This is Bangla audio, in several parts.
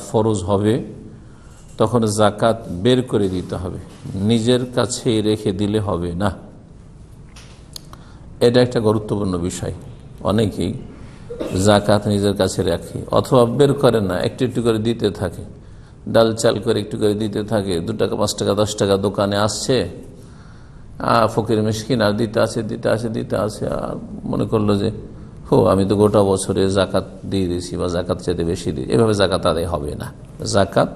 ফরজ হবে তখন জাকাত বের করে দিতে হবে, নিজের কাছেই রেখে দিলে হবে না। এটা একটা গুরুত্বপূর্ণ বিষয়। অনেকেই জাকাত নিজের কাছে রাখে অথবা বের করে না, একটু একটু করে দিতে থাকে, ডাল চাল করে একটু করে দিতে থাকে। 2 টাকা 5 টাকা 10 টাকা দোকানে আসছে, ফকির মিসকিন আর দিতে আছে আর মনে করলো যে আমি তো গোটা বছরে জাকাত দিয়ে দিয়েছি বা জাকাত চাইতে বেশি দিই। এভাবে জাকাত আদায় হবে না। জাকাত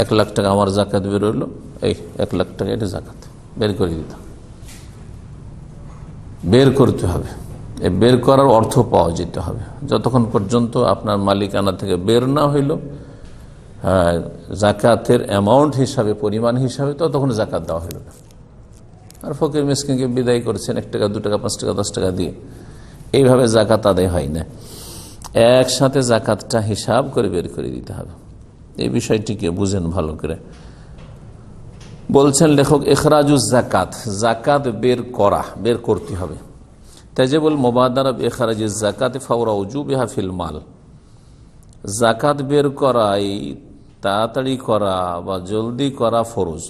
1 লাখ টাকা আমার জাকাত বের হইলো, এই 1 লাখ টাকা এটা জাকাত বের করে দিতে হবে, বের করতে হবে। এই বের করার অর্থ পাওয়া যেতে হবে। যতক্ষণ পর্যন্ত আপনার মালিকানা থেকে বের না হইল জাকাতের অ্যামাউন্ট হিসাবে, পরিমাণ হিসাবে, ততক্ষণ জাকাত দেওয়া হইল না। আর ফকির মিসকিনকে বিদায় করছেন 1 টাকা 2 টাকা 5 টাকা 10 টাকা দিয়ে, এইভাবে জাকাত আদায় হয় না। একসাথে জাকাতটা হিসাব করে বের করে দিতে হবে। এই বিষয়টিকে বুঝেন ভালো করে। বলছেন লেখক, ইখরাজুজ জাকাত, জাকাত বের করা, বের করতে হবে। তাজিবুল মুবাদারা বিখরাজিজ জাকাত ফাওরা উজুবিহা ফিল মাল, জাকাত বের করাই তাড়াতাড়ি করা বা জলদি করা ফরজ।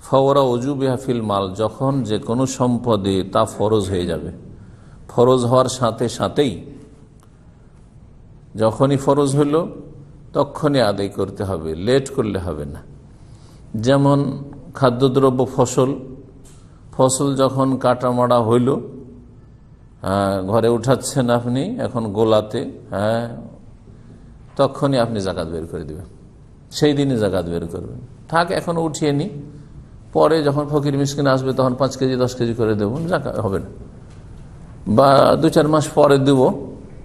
ফাওরা উজুবিহা ফিল মাল, যখন যে কোনো সম্পদে তা ফরজ হয়ে যাবে, ফরজ হওয়ার সাথে সাথেই, যখনই ফরজ হইল তখনই আদায় করতে হবে, লেট করলে হবে না। যেমন খাদ্যদ্রব্য, ফসল যখন কাটামাড়া হইল, ঘরে উঠাচ্ছেন আপনি এখন গোলাতে, তখনই আপনি জাকাত বের করে দিবেন, সেই দিনই জাকাত বের করবেন। থাক এখন উঠিয়ে নি, পরে যখন ফকির মিসকিন আসবে তখন 5 কেজি 10 কেজি করে দেব, জাকাত হবে না। বা 2-4 মাস পরে দেব,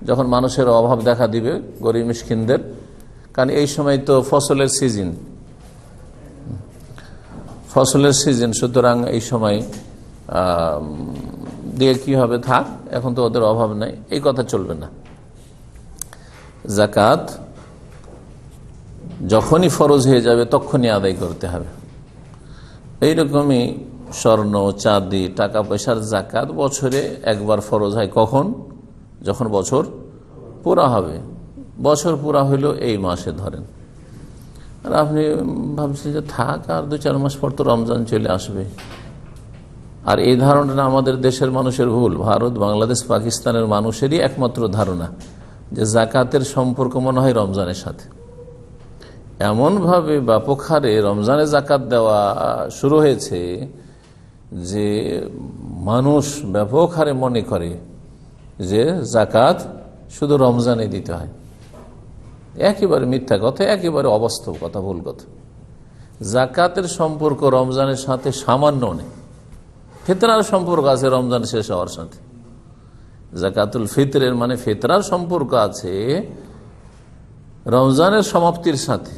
যখন মানুষের অভাব দেখা দিবে, গরিব মিসকিনদের, কারণ এই সময় তো ফসলের সিজন, সুতরাং এই সময় দিয়ে কি হবে, থাক এখন তো ওদের অভাব নাই, এই কথা চলবে না। জাকাত যখনই ফরজ হয়ে যাবে তখনই আদায় করতে হবে। এইরকমই স্বর্ণ, চাঁদি, টাকা পয়সার জাকাত বছরে একবার ফরজ হয়। কখন? যখন বছর পুরা হবে। বছর পুরা হইল এই মাসে ধরেন, আর আপনি ভাবছেন যে থাক আর 2-4 মাস পর তো রমজান চলে আসবে। আর এই ধারণাটা আমাদের দেশের মানুষের ভুল। ভারত, বাংলাদেশ, পাকিস্তানের মানুষেরই একমাত্র ধারণা যে জাকাতের সম্পর্ক মনে হয় রমজানের সাথে। এমনভাবে ব্যাপক হারে রমজানে জাকাত দেওয়া শুরু হয়েছে যে মানুষ ব্যাপক হারে মনে করে যে জাকাত শুধু রমজানে দিতে হয়। একেবারে মিথ্যা কথা, একেবারে অবাস্তব কথা, ভুল কথা। জাকাতের সম্পর্ক রমজানের সাথে সামান্য নেই। ফিতরার সম্পর্ক আছে রমজান শেষ হওয়ার সাথে। জাকাতুল ফিতরের মানে ফিতরার সম্পর্ক আছে রমজানের সমাপ্তির সাথে।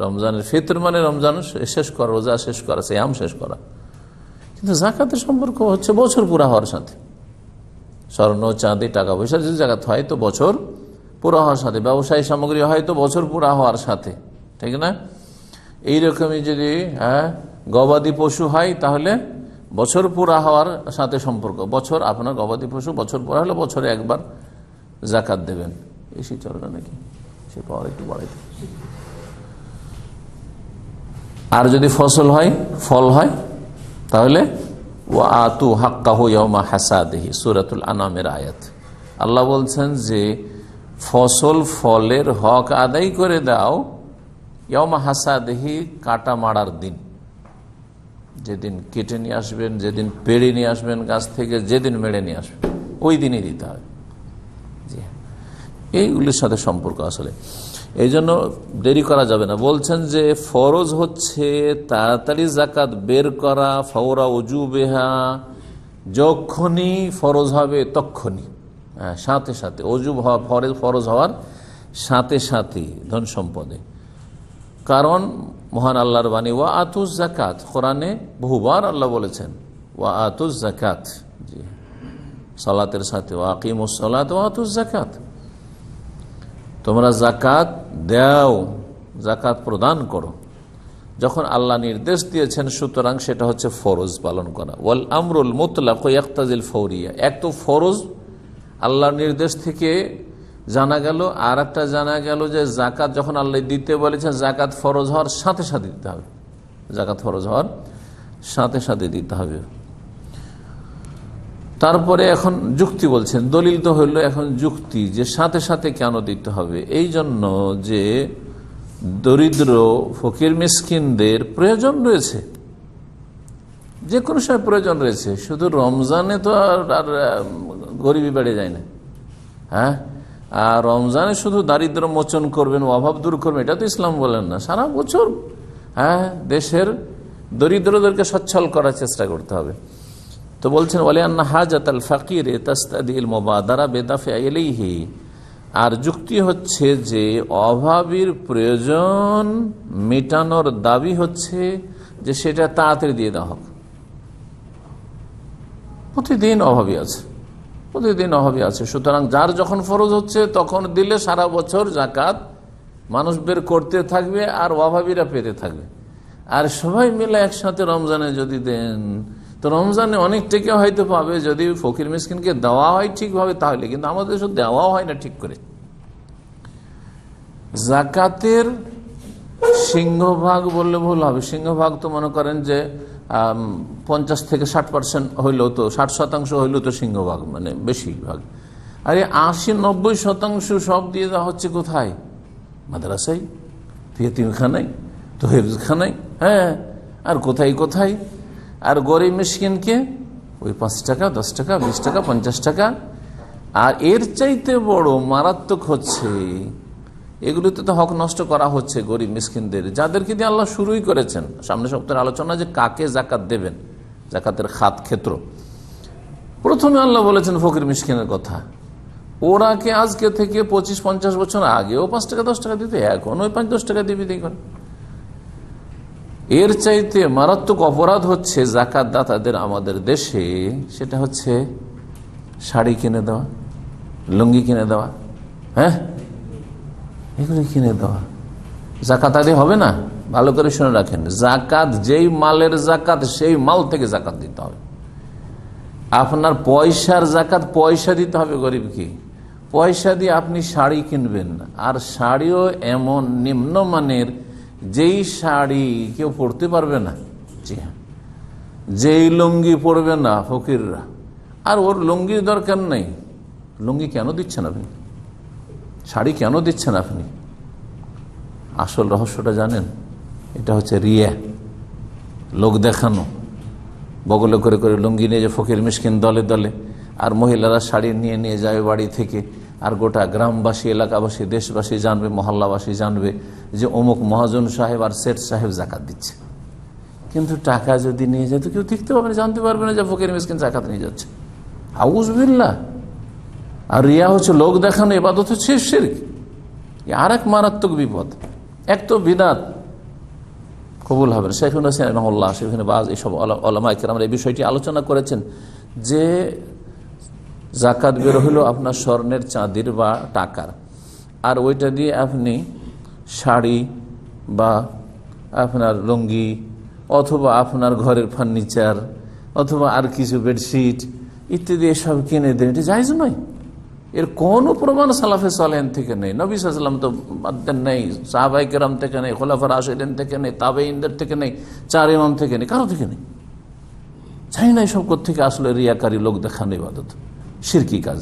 রমজানের ফিতর মানে রমজান শেষ করা, রোজা শেষ করা, সিয়াম শেষ করা। কিন্তু জাকাতের সম্পর্ক হচ্ছে বছর পুরা হওয়ার সাথে। স্বর্ণ, চাঁদি, টাকা পয়সা যদি জাকাত হয় তো বছর পুরা হওয়ার সাথে, ব্যবসায়ী সামগ্রী হয় তো বছর পুরা হওয়ার সাথে, ঠিক না? এইরকমই যদি গবাদি পশু হয় তাহলে বছর পুরা হওয়ার সাথে সম্পর্ক। বছর আপনার গবাদি পশু বছর পুরা হলে বছরে একবার জাকাত দেবেন। এসি চলে না নাকি? সে পাওয়ার একটু বাড়াইতে। আর যদি ফল হয় তাহলে ওয়া আতু হাক্কাহু ইয়াওমা হাসাদিহি, সূরাতুল আনামের আয়াত। আল্লাহ বলছেন যে ফলের হক আদায় করে দাও ইয়াওমা হাসাদিহি, কাটা মারার দিন। যেদিন কেটে নিয়ে আসবেন, যেদিন পেড়ে নিয়ে আসবেন গাছ থেকে, যেদিন মেড়ে নিয়ে আসবেন ওই দিনই দিতে হবে। জি, এইগুলির সাথে সম্পর্ক আসলে, এই জন্য দেরি করা যাবে না। বলছেন যে ফরজ হচ্ছে তাড়াতাড়ি জাকাত বের করা, ফাওরা উজুবিহা, যখনই ফরজ হবে তখনই, সাথে সাথে, অজুব হওয়া ফরজ হওয়ার সাথে সাথে ধন সম্পদে। কারণ মহান আল্লাহর বাণী ওয়া আতুজ জাকাত, কোরআনে বহুবার আল্লাহ বলেছেন ওয়া আতুজ জাকাত। জি, সালাতের সাথে ওয়া আকিমুস সালাত ওয়া আতুজ জাকাত, তোমরা জাকাত দাও, জাকাত প্রদান করো। যখন আল্লাহ নির্দেশ দিয়েছেন সুতরাং সেটা হচ্ছে ফরজ পালন করা। ওয়াল আমরুল মুতলাক ইয়াক্তাজিল ফৌরিয়া, এক তো ফরজ আল্লাহর নির্দেশ থেকে জানা গেল। আর একটা জানা গেল যে জাকাত যখন আল্লাহ দিতে বলেছেন, জাকাত ফরজ হওয়ার সাথে সাথে দিতে হবে, জাকাত ফরজ হওয়ার সাথে সাথে দিতে হবে। তারপরে এখন যুক্তি বলছেন, দলিল তো হইল, এখন যুক্তি যে সাথে সাথে কেন দিতে হবে। এই জন্য যে দরিদ্র ফকির মিসকিনদের প্রয়োজন রয়েছে, যে কোনো সময় প্রয়োজন রয়েছে, শুধু রমজানে তো আর গরিবী বেড়ে যায় না। হ্যাঁ, আর রমজানে শুধু দারিদ্র মোচন করবেন, অভাব দূর করবেন, এটা তো ইসলাম বলেন না। সারা বছর হ্যাঁ দেশের দরিদ্রদেরকে সচ্ছল করার চেষ্টা করতে হবে। তো বলছেন ওয়ালিআন্না হাজাতাল ফাকির তাস্তাদিল মুবাদারা বিদাফি ইলাইহি, আর যুক্তি হচ্ছে যে অভাবীর প্রয়োজন মেটানোর দাবি হচ্ছে যে সেটা তাড়াতাড়ি দিয়ে দেওয়া হোক। প্রতিদিন অভাবী আছে, প্রতিদিন অভাবী আছে, সুতরাং যার যখন ফরজ হচ্ছে তখন দিলে সারা বছর জাকাত মানুষ বের করতে থাকবে আর অভাবীরা পেতে থাকবে। আর সবাই মিলে একসাথে রমজানে যদি দেন তো রমজানে অনেক টেকে হয়তো পাবে, যদি ফকির মিসকিনকে দেওয়া হয় ঠিকভাবে তাহলে। কিন্তু আমাদের দেশে দেওয়াও হয় না ঠিক করে। জাকাতের সিংহভাগ বললে ভুল হবে, সিংহভাগ তো মনে করেন যে 50 থেকে 60% হইলেও তো, 60% হইলেও তো সিংহভাগ, মানে বেশিরভাগ। আর এই 80-90% সব দিয়ে দেওয়া হচ্ছে কোথায়? মাদ্রাসায়, ইয়েতিমখানায়, তহফিজখানায়, হ্যাঁ, আর কোথায় কোথায়। আর গরিব মিসকিনকে ওই 5 টাকা, 10 টাকা, 20 টাকা, 50 টাকা। আর এর চাইতে বড় মারাত্মক হচ্ছে এগুলোতে তো হক নষ্ট করা হচ্ছে গরিব মিসকিনদের, যাদেরকে দিয়ে আল্লাহ শুরুই করেছেন। সামনে সপ্তাহের আলোচনা যে কাকে জাকাত দেবেন, জাকাতের খাত ক্ষেত্র। প্রথমে আল্লাহ বলেছেন ফকির মিসকিনের কথা। ওরাকে আজকে থেকে 25-50 বছর আগেও 5 টাকা 10 টাকা দিতে, এখন ওই 5-10 টাকা দিবি দেখুন। এর চাইতে মারাত্মক অপরাধ হচ্ছে জাকাত দাতাদের আমাদের দেশে, সেটা হচ্ছে শাড়ি কিনে দেওয়া, লুঙ্গি কিনে দেওয়া, হ্যাঁ, এগুলো কিনে দেওয়া। জাকাত আদি হবে না? ভালো করে শুনে রাখেন, জাকাত যেই মালের জাকাত সেই মাল থেকে জাকাত দিতে হবে। আপনার পয়সার জাকাত পয়সা দিতে হবে গরিবকে। পয়সা দিয়ে আপনি শাড়ি কিনবেন না, আর শাড়িও এমন নিম্নমানের যেই শাড়ি কেউ পরতে পারবে না। জি হ্যাঁ, যেই লুঙ্গি পরবে না ফকিররা, আর ওর লুঙ্গির দরকার নেই। লুঙ্গি কেন দিচ্ছেন আপনি? শাড়ি কেন দিচ্ছেন আপনি? আসল রহস্যটা জানেন? এটা হচ্ছে রিয়া, লোক দেখানো। বগলে করে করে লুঙ্গি নিয়ে যে ফকির মিসকিন দলে দলে, আর মহিলারা শাড়ি নিয়ে নিয়ে যাবে বাড়ি থেকে, আর গোটা গ্রামবাসী, এলাকাবাসী, দেশবাসী জানবে, মহল্লাবাসী জানবে যে অমুক মহাজন সাহেব আর শেঠ সাহেব জাকাত দিচ্ছে। কিন্তু টাকা যদি নিয়ে যায় তো কেউ দেখতে পাবে না, জানতে পারবে না যে ফকির মিসকিন জাকাত নিয়ে যাচ্ছে। আউযুবিল্লাহ। আর রিয়া হচ্ছে লোক দেখানো, ইবাদত হচ্ছে শিরক। আর এক মারাত্মক বিপদ। এক তো বিদআত কবুল হবে না। শাইখুল হাসান রাহিমাহুল্লাহ, সেখানে বাজ এইসব উলামায়ে কেরাম এই বিষয়টি আলোচনা করেছেন যে জাকাত বের হলো আপনার স্বর্ণের, চাঁদির বা টাকার, আর ওইটা দিয়ে আপনি শাড়ি বা আপনার লুঙ্গি অথবা আপনার ঘরের ফার্নিচার অথবা আর কিছু বেডশিট ইত্যাদি এসব কিনে দেন, এটা জায়েজ নয়। এর কোনো প্রমাণ সালাফে সালেহিন থেকে নেই, নবী সাল্লাল্লাহু আলাইহি ওয়াসাল্লাম তো বাদ দেন নেই, সাহাবায়ে কেরাম থেকে নেই, খুলাফা রাশিদিন থেকে নেই, তাবেঈনদের থেকে নেই, 4 ইমাম থেকে নেই, কারো থেকে নেই। জানি না এসব কোত্থেকে আসলে রিয়াকারী, লোক দেখানো ইবাদত, শিরকি কাজ।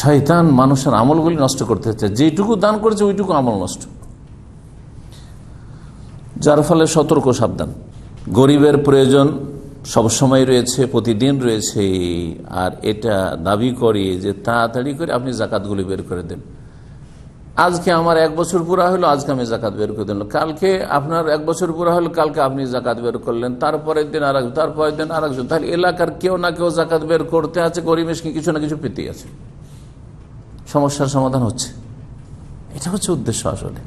শয়তান মানুষের আমলগুলি নষ্ট করতে হচ্ছে, যেটুকু দান করেছে ওইটুকু আমল নষ্ট। যার ফলে সতর্ক, সাবধান। গরিবের প্রয়োজন সবসময় রয়েছে, প্রতিদিন রয়েছে, আর এটা দাবি করে যে তাড়াতাড়ি করে আপনি জাকাতগুলি বের করে দেন। আজকে আমার 1 বছর পুরা হলো, আজকে আমি জাকাত বের করে দিলাম। কালকে আপনার 1 বছর পুরা হলো, কালকে আপনি জাকাত বের করলেন। তারপরের দিন আরেকজন, তারপরের দিন আরেকজন। তাহলে এলাকার কেউ না কেউ জাকাত বের করতে আছে, গরিব মিসকিন কিছু না কিছু পেতেই আছে। সমস্যার সমাধান হচ্ছে, এটা হচ্ছে উদ্দেশ্য আসলে।